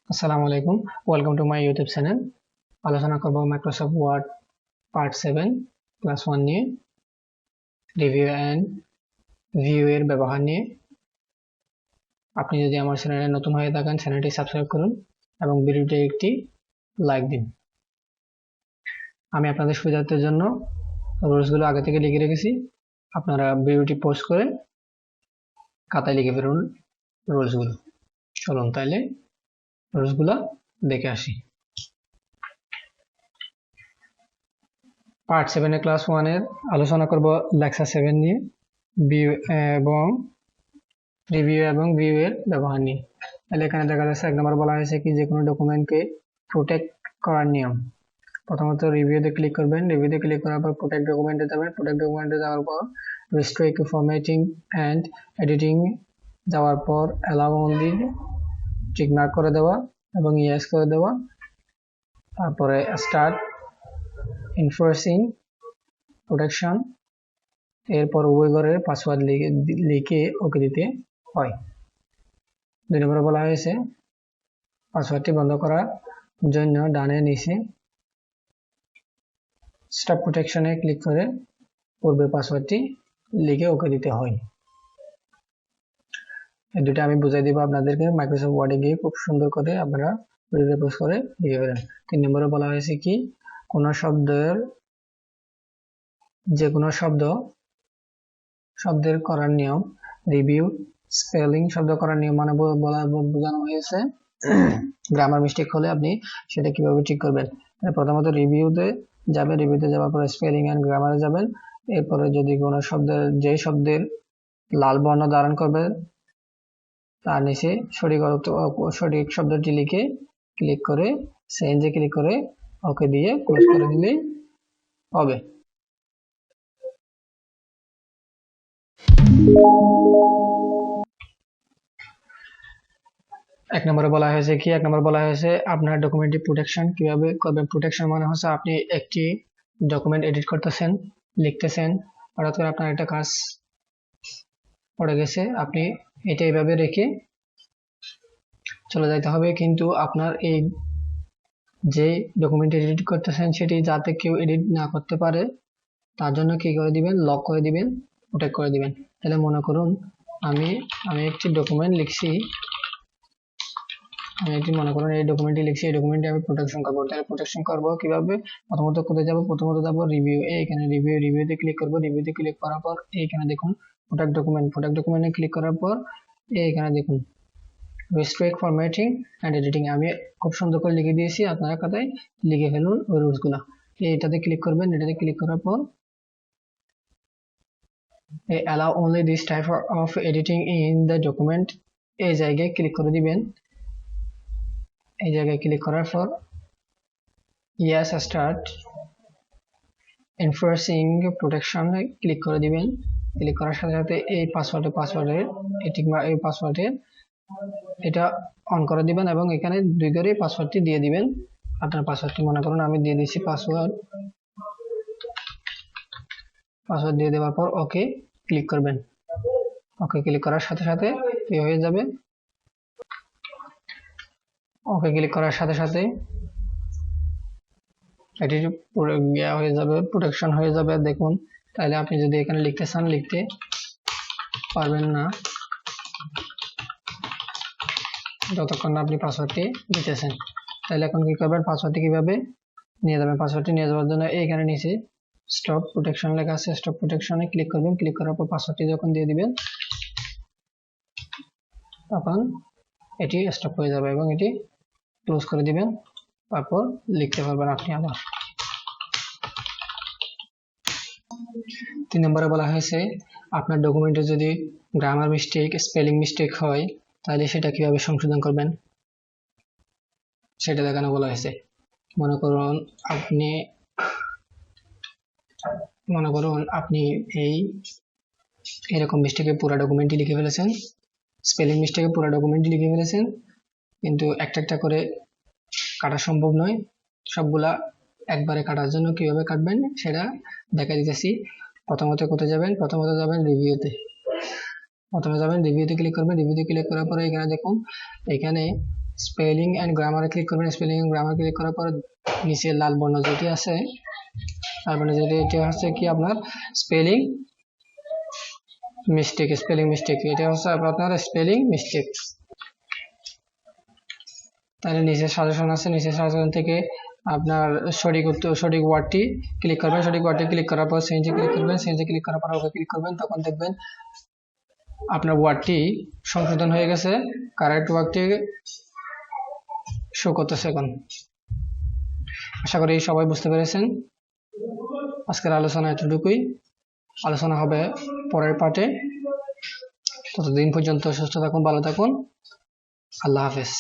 আসসালামু আলাইকুম, welcome to my YouTube channel. আলোচনা করব মাইক্রোসফট ওয়ার্ড পার্ট 7 ক্লাস 1 নিয়ে রিভিউ অ্যান্ড ভিউ এর ব্যবহার নিয়ে। আপনি যদি আমার চ্যানেলে নতুন হয়ে থাকেন, চ্যানেলটি সাবস্ক্রাইব করুন এবং ভিডিওটি একটি লাইক দিন। আমি আপনাদের সুবিধার্থের জন্য রুলসগুলো আগে থেকে লিখে রেখেছি, আপনারা ভিডিওটি পজ করে খাতায় লিখে ফেলুন রুলসগুলো। চলুন তাইলে রুলসগুলো দেখে আসি। পার্ট 7 এর ক্লাস 1 এর আলোচনা করব লেকচার 7 নিয়ে ভিউ এবং রিভিউ এবং ভিউ এর ব্যবহার নিয়ে। তাহলে এখানে দেখা যাচ্ছে 1 নম্বর বলা হয়েছে কি যে কোনো ডকুমেন্টকে প্রোটেক্ট করার নিয়ম। প্রথমত রিভিউতে ক্লিক করবেন, রিভিউতে ক্লিক করার পর প্রোটেক্ট ডকুমেন্টে যাবেন, প্রোটেক্ট ডকুমেন্টে যাওয়ার পর রেস্ট্রিক্ট ফরম্যাটিং অ্যান্ড এডিটিং যাওয়ার পর অ্যালাউ অনলি টিক মার্ক করে দেওয়া এবং ইয়েস করে দেওয়া। তারপরে স্টার্ট ইনফোর্সিং প্রোটেকশন, এরপর উভয় ঘরের পাসওয়ার্ড লিখে ওকে দিতে হয়। 2 নম্বরে বলা হয়েছে পাসওয়ার্ডটি বন্ধ করার জন্য ডানে নিচে স্টপ প্রোটেকশনে ক্লিক করে পূর্বের পাসওয়ার্ডটি লিখে ওকে দিতে হয়। এই দুটো আমি বুঝাই দিব আপনাদেরকে, মাইক্রোসফট ওয়ার্ডে গিয়ে খুব সুন্দর করে আপনারা ভিডিওতে পোস্ট করে লিখে ফেলেন। 3 নম্বরে বলা হয়েছে কি কোনো শব্দের যে কোনো শব্দের করার নিয়ম। রিভিউ স্পেলিং শব্দ করার নিয়ম মানে বোঝানো হয়েছে গ্রামার মিস্টেক হলে আপনি সেটা কিভাবে ঠিক করবেন। প্রথমত রিভিউতে যাবেন, রিভিউতে যাওয়ার পরে স্পেলিং এন্ড গ্রামারে যাবেন। এরপরে যদি কোনো শব্দের লাল বর্ণ ধারণ করবে তার নিচে সঠিক শব্দটি লিখে ক্লিক করে চেঞ্জে ক্লিক করে ওকে দিয়ে ক্লোজ করে দিলেই হবে। 1 নম্বরে বলা হয়েছে কি 1 নম্বরে বলা হয়েছে আপনার ডকুমেন্টটি প্রোটেকশন কিভাবে করবেন। প্রোটেকশন মানে হচ্ছে আপনি একটি ডকুমেন্ট এডিট করতেছেন, লিখতেছেন, হঠাৎ করে আপনার একটা কাজ পড়ে গেছে, আপনি এটা এইভাবে রেখে চলে যাইতে হবে, কিন্তু আপনার এই যে ডকুমেন্ট এডিট করতেছেন সেটি যাতে কেউ এডিট না করতে পারে তার জন্য কি করে দিবেন, লক করে দিবেন, প্রোটেক্ট করে দিবেন। তাহলে মনে করুন আমি একটি ডকুমেন্ট লিখছি, মনে করুন এই ডকুমেন্টটি লিখছি, এই ডকুমেন্টটি আমি প্রোটেকশন করবো। তাহলে প্রোটেকশন করবো কিভাবে? প্রথমত কোথায় যাবো? প্রথমত যাবো রিভিউ, এইখানে রিভিউতে ক্লিক করবো। রিভিউতে ক্লিক করার পর এইখানে দেখুন প্রোটেক্ট ডকুমেন্টে ক্লিক করার পর এইখানে দেখুন রেস্ট্রিক্ট ফরম্যাটিং অ্যান্ড এডিটিং। আমি খুব সুন্দর করে লিখে দিয়েছি, আপনারা খাতায় লিখে ফেলুন ওই রুলসগুলো। এইটাতে ক্লিক করবেন, এটাতে ক্লিক করার পর allow only this type of editing in the document এই জায়গায় ক্লিক করে দিবেন। এই জায়গায় ক্লিক করার পর yes start enforcing protection click করে দিবেন। ক্লিক করার সাথে সাথে এই পাসওয়ার্ডের এটা অন করে দিবেন এবং এখানে 2 ঘরে পাসওয়ার্ডটি দিয়ে দিবেন। আপনার পাসওয়ার্ডটি মনে করুন আমি দিয়ে দিচ্ছি পাসওয়ার্ড দিয়ে দেওয়ার পর ওকে ক্লিক করবেন। ওকে ক্লিক করার সাথে সাথে কি হয়ে যাবে, ওকে ক্লিক করার সাথে সাথে এটি হয়ে যাবে, প্রোটেকশন হয়ে যাবে। দেখুন তাহলে আপনি যদি এখানে লিখতে চান লিখতে পারবেন না যতক্ষণ না আপনি পাসওয়ার্ডটি দিতেছেন। তাহলে এখন কি করবেন, পাসওয়ার্ডটি কিভাবে নিয়ে যাবেন? পাসওয়ার্ডটি নিয়ে যাওয়ার জন্য এইখানে নিচে স্টপ প্রোটেকশন লেখা আছে, স্টপ প্রোটেকশনে ক্লিক করবেন। ক্লিক করার পর পাসওয়ার্ডটি যখন দিয়ে দিবেন তখন এটি স্টপ হয়ে যাবে এবং এটি ক্লোজ করে দিবেন। তারপর লিখতে পারবেন আপনি আবার। 3 নম্বরে বলা হয়েছে আপনার ডকুমেন্টে যদি গ্রামার মিস্টেক, স্পেলিং মিস্টেক হয় তাহলে সেটা কিভাবে সংশোধন করবেন সেটা দেখানো বলা হয়েছে। মনে করুন আপনি এরকম মিস্টেকে পুরো ডকুমেন্টটি লিখে ফেলেছেন, স্পেলিং মিস্টেকে পুরো ডকুমেন্টটি লিখে ফেলেছেন, কিন্তু একটা করে কাটা সম্ভব নয়। সবগুলা একবারে কাটার জন্য কিভাবে কাটবেন সেটা দেখা দিতেছি। প্রথমত কোথায় যাবেন? প্রথমত যাবেন রিভিউতে। প্রথমে যাবেন রিভিউতে ক্লিক করবেন। রিভিউতে ক্লিক করার পরে এখানে দেখুন এখানে স্পেলিং এন্ড গ্রামারে ক্লিক করবেন। স্পেলিং এন্ড গ্রামার ক্লিক করার পর নিচে লাল বর্ণ যেটি আছে, লাল বর্ণ যেটি, এটা হচ্ছে কি আপনার স্পেলিং মিস্টেক, স্পেলিং মিস্টেক, এটা হচ্ছে আপনার স্পেলিং মিস্টেক। তাহলে নিচে সাজেশন আছে, নিচে সাজেশন থেকে আপনার সঠিক ওয়ার্ডটি ক্লিক করবেন। সঠিক ওয়ার্ডটি ক্লিক করার পর চেঞ্জে ক্লিক করবেন। চেঞ্জে ক্লিক করার পর ওকে ক্লিক করবেন। তখন দেখবেন আপনার ওয়ার্ডটি সংশোধন হয়ে গেছে, কারেক্ট ওয়ার্ডটি শো করতেছে এখন। আশা করি সবাই বুঝতে পেরেছেন। আজকের আলোচনা এতটুকুই, আলোচনা হবে পরের পার্টে। ততদিন পর্যন্ত সুস্থ থাকুন, ভালো থাকুন, আল্লাহ হাফেজ।